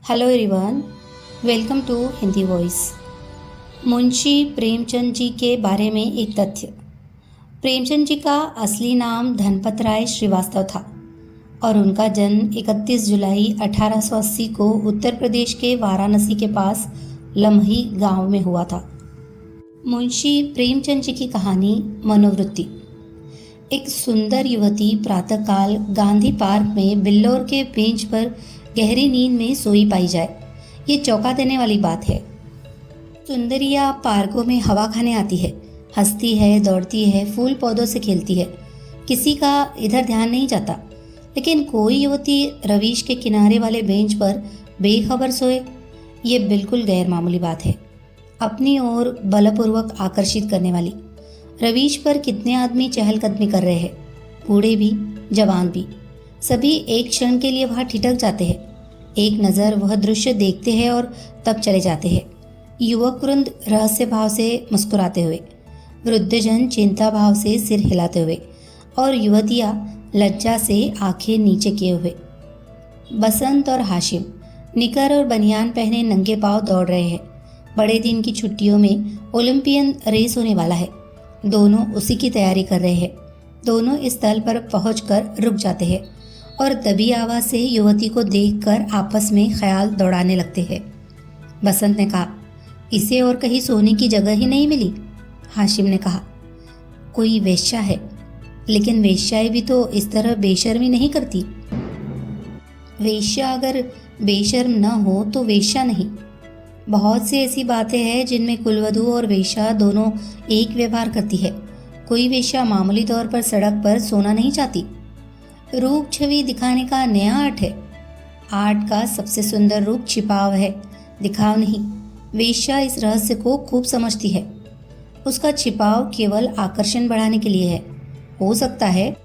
Hello everyone, welcome to Hindi voice. Munshi Premchand ji के बारे में एक तथ्य। प्रेमचंद जी का असली नाम धनपत राय श्रीवास्तव था और उनका जन्म 31 जुलाई 1880 को उत्तर प्रदेश के वाराणसी के पास लम्ही गांव में हुआ था। मुंशी प्रेमचंद जी की कहानी मनोवृत्ति। एक सुंदर युवती प्रातःकाल गांधी पार्क में बिल्लौर के बेंच पर गहरी नींद में सोई पाई जाए, ये चौंका देने वाली बात है। सुंदरिया पार्कों में हवा खाने आती है, हंसती है, दौड़ती है, फूल पौधों से खेलती है, किसी का इधर ध्यान नहीं जाता। लेकिन कोई युवती रवीश के किनारे वाले बेंच पर बेखबर सोए, ये बिल्कुल गैर मामूली बात है। अपनी ओर बलपूर्वक आकर्षित करने वाली। रवीश पर कितने आदमी चहलकदमी कर रहे हैं, बूढ़े भी, जवान भी। सभी एक क्षण के लिए वहां ठिठक जाते हैं, एक नज़र वह दृश्य देखते हैं और तब चले जाते हैं। युवक वृंद रहस्य भाव से मुस्कुराते हुए, वृद्धजन चिंता भाव से सिर हिलाते हुए और युवतियां लज्जा से आंखें नीचे किए हुए। बसंत और हाशिम निकर और बनियान पहने नंगे पांव दौड़ रहे हैं। बड़े दिन की छुट्टियों में ओलंपियन रेस होने वाला है। दोनों उसी की तैयारी कर रहे हैं। दोनों इस स्थल पर पहुंचकर रुक जाते हैं और दबी आवाज से युवती को देखकर आपस में ख्याल दौड़ाने लगते हैं। बसंत ने कहा, इसे और कहीं सोने की जगह ही नहीं मिली। हाशिम ने कहा, कोई वेश्या है, लेकिन वेश्याएं भी तो इस तरह बेशर्मी नहीं करती। वेश्या अगर बेशर्म न हो तो वेश्या नहीं। बहुत सी ऐसी बातें हैं जिनमें कुलवधू और वेश्या दोनों एक व्यवहार करती है। कोई वेश्या मामूली तौर पर सड़क पर सोना नहीं चाहती। रूप छवि दिखाने का नया आर्ट है। आर्ट का सबसे सुंदर रूप छिपाव है, दिखाव नहीं। वेश्या इस रहस्य को खूब समझती है। उसका छिपाव केवल आकर्षण बढ़ाने के लिए है, हो सकता है,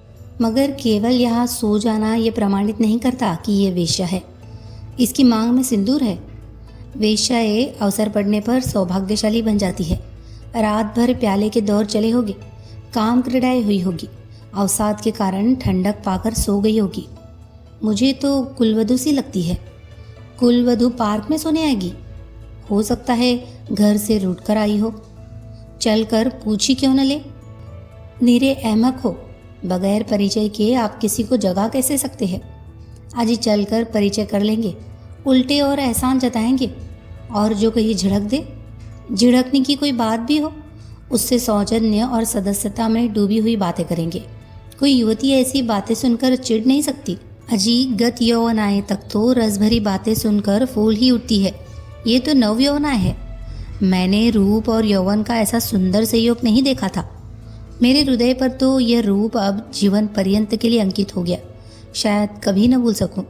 मगर केवल यहाँ सो जाना ये प्रमाणित नहीं करता कि ये वेश्या है। इसकी मांग में सिंदूर है। वेश्याएं अवसर पड़ने पर सौभाग्यशाली बन जाती है। रात भर प्याले के दौर चले होंगे, काम क्रीड़ाएं हुई होगी, अवसाद के कारण ठंडक पाकर सो गई होगी। मुझे तो कुलवधू सी लगती है। कुलवधू पार्क में सोने आएगी? हो सकता है घर से रूठ कर आई हो। चलकर पूछी क्यों न ले। नीरे अहमक हो, बगैर परिचय के आप किसी को जगा कैसे सकते हैं? आज ही चलकर परिचय कर लेंगे, उल्टे और एहसान जताएंगे, और जो कहीं झिड़क दे, झिड़कने की कोई बात भी हो, उससे सौजन्य और सदस्यता में डूबी हुई बातें करेंगे। कोई युवती ऐसी बातें सुनकर चिढ़ नहीं सकती। अजी गत यौवन आए तक तो रस भरी बातें सुनकर फूल ही उठती है। ये तो नव यौवना है। मैंने रूप और यौवन का ऐसा सुंदर संयोग नहीं देखा था। मेरे हृदय पर तो यह रूप अब जीवन पर्यंत के लिए अंकित हो गया, शायद कभी न भूल सकूं।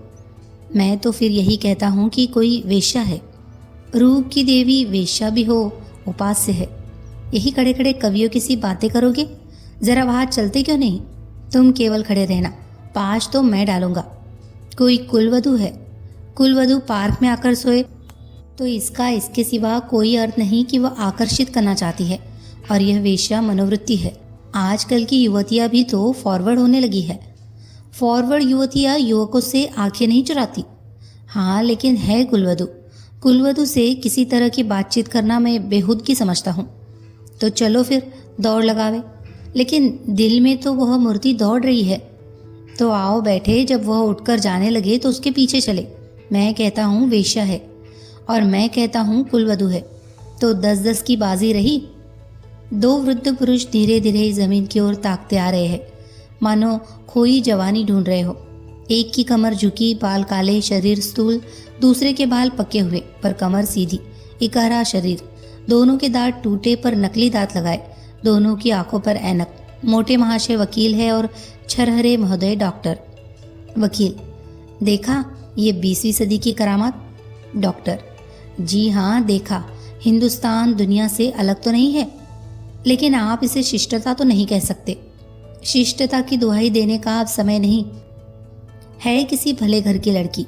मैं तो फिर यही कहता हूँ कि कोई वेश्या है। रूप की देवी वेश्या भी हो, उपास्य है। यही खड़े खड़े कवियों की सी बातें करोगे? जरा वहां चलते क्यों नहीं? तुम केवल खड़े रहना, पाश तो मैं डालूंगा। कोई कुलवधू है, कुलवधू पार्क में आकर सोए तो इसका इसके सिवा कोई अर्थ नहीं कि वह आकर्षित करना चाहती है, और यह वेश्या मनोवृत्ति है। आजकल की युवतियां भी तो फॉरवर्ड होने लगी है। फॉरवर्ड युवतियां युवकों से आंखें नहीं चुराती। हाँ, लेकिन है कुलवधू। कुलवधू से किसी तरह की बातचीत करना मैं बेहूदगी समझता हूँ। तो चलो फिर दौड़ लगावे। लेकिन दिल में तो वह मूर्ति दौड़ रही है। तो आओ बैठे, जब वह उठकर जाने लगे तो उसके पीछे चले। मैं कहता हूँ वेश्या है और मैं कहता हूँ कुलवधू है, तो 10-10 की बाजी रही। दो वृद्ध पुरुष धीरे धीरे जमीन की ओर ताकते आ रहे हैं, मानो खोई जवानी ढूंढ रहे हो। एक की कमर झुकी, बाल काले, शरीर स्थूल, दूसरे के बाल पके हुए पर कमर सीधी, इकहरा शरीर। दोनों के दांत टूटे पर नकली दांत लगाए, दोनों की आंखों पर ऐनक। मोटे महाशय वकील है और छरहरे महोदय डॉक्टर। वकील, देखा ये 20वीं सदी की करामात? डॉक्टर, जी हाँ देखा। हिंदुस्तान दुनिया से अलग तो नहीं है, लेकिन आप इसे शिष्टता तो नहीं कह सकते। शिष्टता की दुहाई देने का अब समय नहीं है। किसी भले घर की लड़की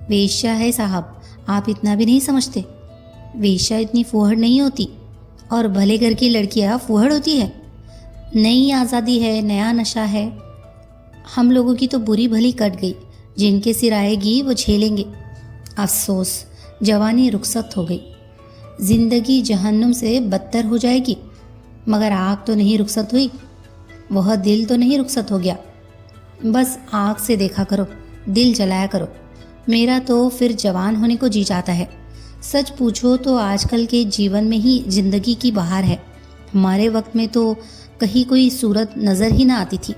वेश्या है साहब, आप इतना भी नहीं समझते। वेश्या इतनी फूहड़ नहीं होती, और भले घर की लड़कियां फूहड़ होती है। नई आज़ादी है, नया नशा है। हम लोगों की तो बुरी भली कट गई। जिनके सिर आएगी वो झेलेंगे। अफसोस, जवानी रुखसत हो गई। जिंदगी जहन्नुम से बदतर हो जाएगी। मगर आग तो नहीं रुखसत हुई, वह दिल तो नहीं रुखसत हो गया। बस आग से देखा करो, दिल जलाया करो। मेरा तो फिर जवान होने को जी जाता है। सच पूछो तो आजकल के जीवन में ही जिंदगी की बहार है। हमारे वक्त में तो कहीं कोई सूरत नजर ही ना आती थी।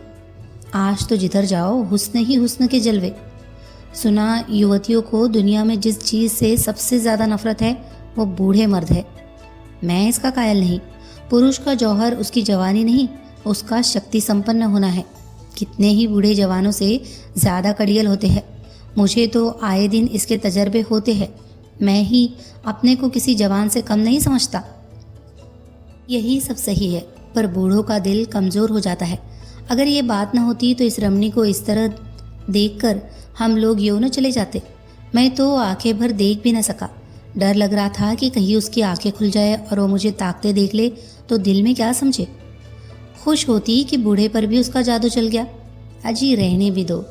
आज तो जिधर जाओ हुस्न ही हुस्न के जलवे। सुना युवतियों को दुनिया में जिस चीज़ से सबसे ज़्यादा नफरत है वो बूढ़े मर्द है। मैं इसका कायल नहीं। पुरुष का जौहर उसकी जवानी नहीं, उसका शक्ति संपन्न होना है। कितने ही बूढ़े जवानों से ज़्यादा कड़ियल होते हैं। मुझे तो आए दिन इसके तजर्बे होते हैं। मैं ही अपने को किसी जवान से कम नहीं समझता। यही सब सही है, पर बूढ़ों का दिल कमज़ोर हो जाता है। अगर ये बात न होती तो इस रमणी को इस तरह देखकर हम लोग यूं न चले जाते। मैं तो आंखें भर देख भी न सका। डर लग रहा था कि कहीं उसकी आंखें खुल जाए और वो मुझे ताकते देख ले तो दिल में क्या समझे। खुश होती कि बूढ़े पर भी उसका जादू चल गया। अजी रहने भी दो।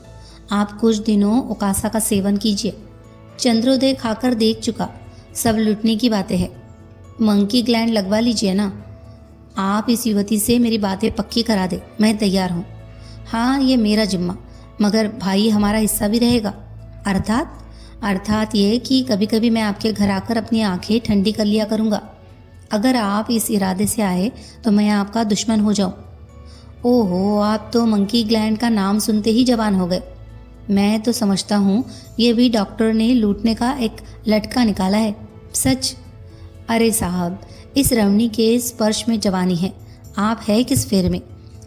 आप कुछ दिनों उकासा का सेवन कीजिए। चंद्रोदय खाकर देख चुका, सब लुटने की बातें हैं। मंकी ग्लैंड लगवा लीजिए ना। आप इस युवती से मेरी बातें पक्की करा दे, मैं तैयार हूँ। हाँ, ये मेरा जिम्मा, मगर भाई हमारा हिस्सा भी रहेगा। अर्थात ये कि कभी कभी मैं आपके घर आकर अपनी आंखें ठंडी कर लिया करूँगा। अगर आप इस इरादे से आए तो मैं आपका दुश्मन हो जाऊँ। ओहो, आप तो मंकी ग्लैंड का नाम सुनते ही जवान हो गए। मैं तो समझता हूँ ये भी डॉक्टर ने लूटने का एक लटका निकाला है। सच? अरे साहब, इस रमणी के स्पर्श में जवानी है। आप है किस फेर में?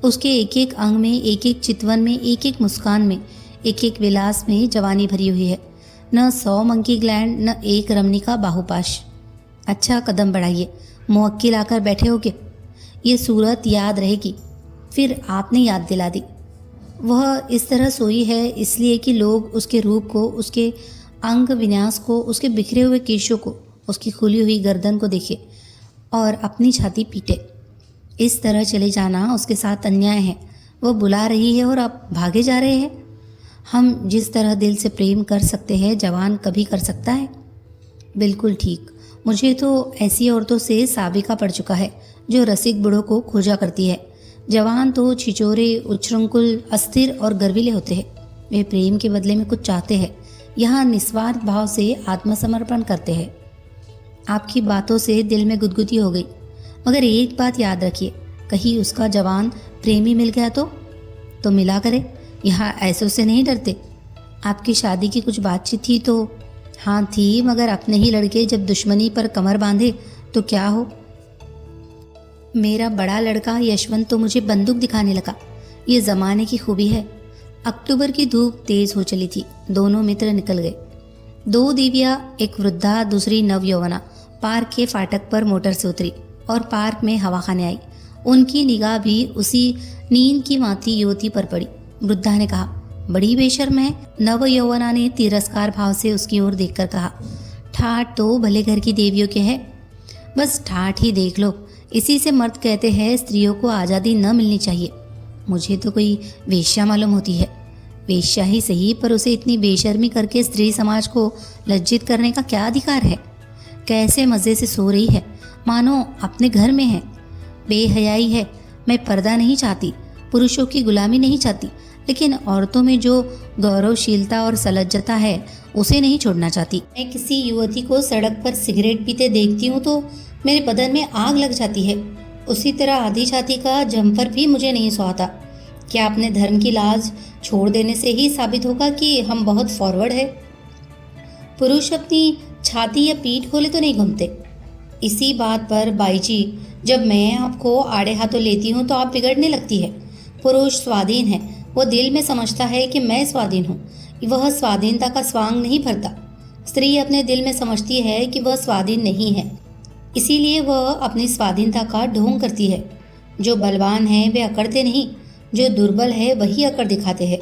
उसके एक एक अंग में, एक एक चितवन में, एक एक मुस्कान में, एक एक विलास में जवानी भरी हुई है। न 100 मंकी ग्लैंड, न एक रमणी का बाहुपाश। अच्छा, कदम बढ़ाइए। मुवक्किल आकर बैठे होगे। ये सूरत याद रहेगी। फिर आपने याद दिला दी। वह इस तरह सोई है इसलिए कि लोग उसके रूप को, उसके अंग विन्यास को, उसके बिखरे हुए केशों को, उसकी खुली हुई गर्दन को देखे और अपनी छाती पीटे। इस तरह चले जाना उसके साथ अन्याय है। वह बुला रही है और आप भागे जा रहे हैं। हम जिस तरह दिल से प्रेम कर सकते हैं, जवान कभी कर सकता है? बिल्कुल ठीक। मुझे तो ऐसी औरतों से साबिका पड़ चुका है जो रसिक बुढ़ों को खोजा करती है। जवान तो छिचोरे, उच्छृंखल, अस्थिर और गर्वीले होते हैं। वे प्रेम के बदले में कुछ चाहते हैं। यहाँ निस्वार्थ भाव से आत्मसमर्पण करते हैं। आपकी बातों से दिल में गुदगुदी हो गई। मगर एक बात याद रखिए, कहीं उसका जवान प्रेमी मिल गया तो मिला करे। यहाँ ऐसों से नहीं डरते। आपकी शादी की कुछ बातचीत थी तो? हाँ थी, मगर अपने ही लड़के जब दुश्मनी पर कमर बांधे तो क्या हो। मेरा बड़ा लड़का यशवंत तो मुझे बंदूक दिखाने लगा। ये ज़माने की खूबी है। अक्टूबर की धूप तेज हो चली थी। दोनों मित्र निकल गए। 2 दीवियाँ, एक वृद्धा, दूसरी नवयौवना, पार्क के फाटक पर मोटर से उतरी और पार्क में हवा खाने आई। उनकी निगाह भी उसी नींद की माती युवती पर पड़ी। वृद्धा ने कहा, बड़ी बेशर्म है। नवयौवना ने तिरस्कार भाव से उसकी ओर देखकर कहा, ठाठ तो भले घर की देवियों के है। बस ठाठ ही देख लो। इसी से मर्द कहते हैं स्त्रियों को आज़ादी न मिलनी चाहिए। मुझे तो कोई वेश्या मालूम होती है। वेश्या ही सही, पर उसे इतनी बेशर्मी करके स्त्री समाज को लज्जित करने का क्या अधिकार है? कैसे मज़े से सो रही है, मानो अपने घर में है। बेहयाई है। मैं पर्दा नहीं चाहती, पुरुषों की गुलामी नहीं चाहती, लेकिन औरतों में जो गौरवशीलता और सलज्जता है उसे नहीं छोड़ना चाहती। मैं किसी युवती को सड़क पर सिगरेट पीते देखती हूँ तो मेरे बदन में आग लग जाती है। उसी तरह आधी छाती का जम्पर भी मुझे नहीं सुहाता। क्या अपने धर्म की लाज छोड़ देने से ही साबित होगा कि हम बहुत फॉरवर्ड है? पुरुष अपनी छाती या पीठ खोले तो नहीं घूमते। इसी बात पर बाई जी, जब मैं आपको आड़े हाथों लेती हूँ तो आप बिगड़ने लगती है। पुरुष स्वाधीन है। वो दिल में समझता है कि मैं स्वाधीन हूँ। वह स्वाधीनता का स्वांग नहीं भरता। स्त्री अपने दिल में समझती है कि वह स्वाधीन नहीं है, इसीलिए वह अपनी स्वाधीनता का ढोंग करती है। जो बलवान है वे अकड़ते नहीं, जो दुर्बल है वही अकड़ दिखाते हैं।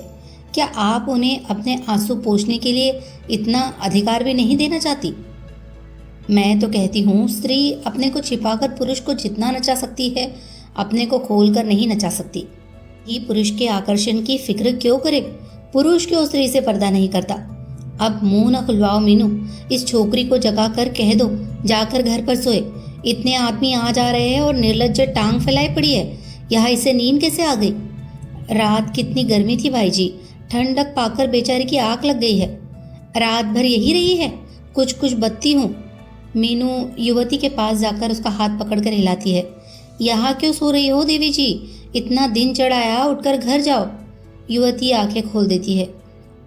क्या आप उन्हें अपने आंसू पोंछने के लिए इतना अधिकार भी नहीं देना चाहती? मैं तो कहती हूँ, स्त्री अपने को छिपाकर पुरुष को जितना नचा सकती है, अपने को खोलकर नहीं नचा सकती। ये पुरुष के आकर्षण की फिक्र क्यों करे? पुरुष क्यों स्त्री से पर्दा नहीं करता? अब मुंह न खुलवाओ मीनू, इस छोकरी को जगा कर कह दो जाकर घर पर सोए। इतने आदमी आ जा रहे हैं और निर्लज्ज टांग फैलाई पड़ी है, यहाँ इसे नींद कैसे आ गई? रात कितनी गर्मी थी भाई जी, ठंडक पाकर बेचारी की आंख लग गई है। रात भर यही रही है, कुछ कुछ बत्ती हूँ। मीनू युवती के पास जाकर उसका हाथ पकड़कर हिलाती है। यहाँ क्यों सो रही हो देवी जी, इतना दिन चढ़ाया, उठकर घर जाओ। युवती आंखें खोल देती है।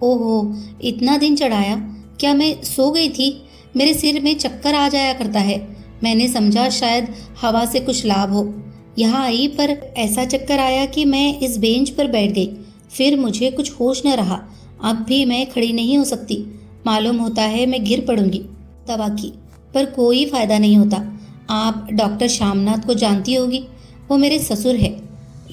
ओहो, इतना दिन चढ़ाया, क्या मैं सो गई थी? मेरे सिर में चक्कर आ जाया करता है, मैंने समझा शायद हवा से कुछ लाभ हो। यहाँ आई पर ऐसा चक्कर आया कि मैं इस बेंच पर बैठ गई, फिर मुझे कुछ होश न रहा। अब भी मैं खड़ी नहीं हो सकती, मालूम होता है मैं गिर पड़ूंगी। दवा की पर कोई फायदा नहीं होता। आप डॉक्टर श्यामनाथ को जानती होगी, वो मेरे ससुर है।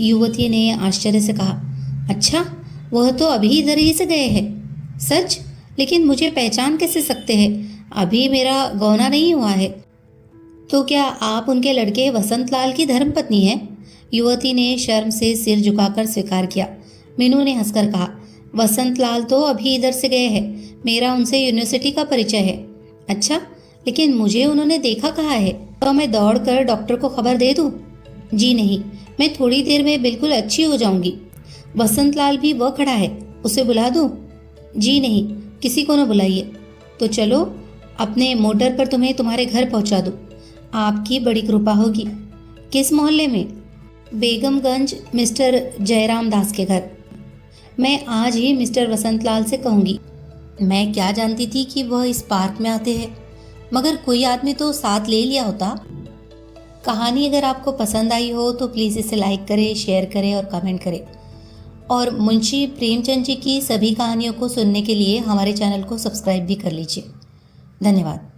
युवती ने आश्चर्य से कहा। अच्छा, वह तो अभी इधर ही से गए हैं। सच? लेकिन मुझे पहचान कैसे सकते हैं? अभी मेरा गौना नहीं हुआ है। तो क्या आप उनके लड़के वसंत लाल की धर्मपत्नी हैं? युवती ने शर्म से सिर झुकाकर स्वीकार किया। मीनू ने हंसकर कहा, वसंत लाल तो अभी इधर से गए हैं, मेरा उनसे यूनिवर्सिटी का परिचय है। अच्छा, लेकिन मुझे उन्होंने देखा कहाँ है? तो मैं दौड़कर डॉक्टर को खबर दे दूं? जी नहीं, मैं थोड़ी देर में बिल्कुल अच्छी हो जाऊंगी। वसंत लाल भी वह खड़ा है, उसे बुला दूं? जी नहीं, किसी को न बुलाइए। तो चलो, अपने मोटर पर तुम्हें तुम्हारे घर पहुंचा दूं। आपकी बड़ी कृपा होगी। किस मोहल्ले में? बेगमगंज, मिस्टर जयराम दास के घर। मैं आज ही मिस्टर वसंत लाल से कहूँगी। मैं क्या जानती थी कि वह इस पार्क में आते हैं, मगर कोई आदमी तो साथ ले लिया होता। कहानी अगर आपको पसंद आई हो तो प्लीज़ इसे लाइक करें, शेयर करें और कमेंट करें। और मुंशी प्रेमचंद जी की सभी कहानियों को सुनने के लिए हमारे चैनल को सब्सक्राइब भी कर लीजिए। धन्यवाद।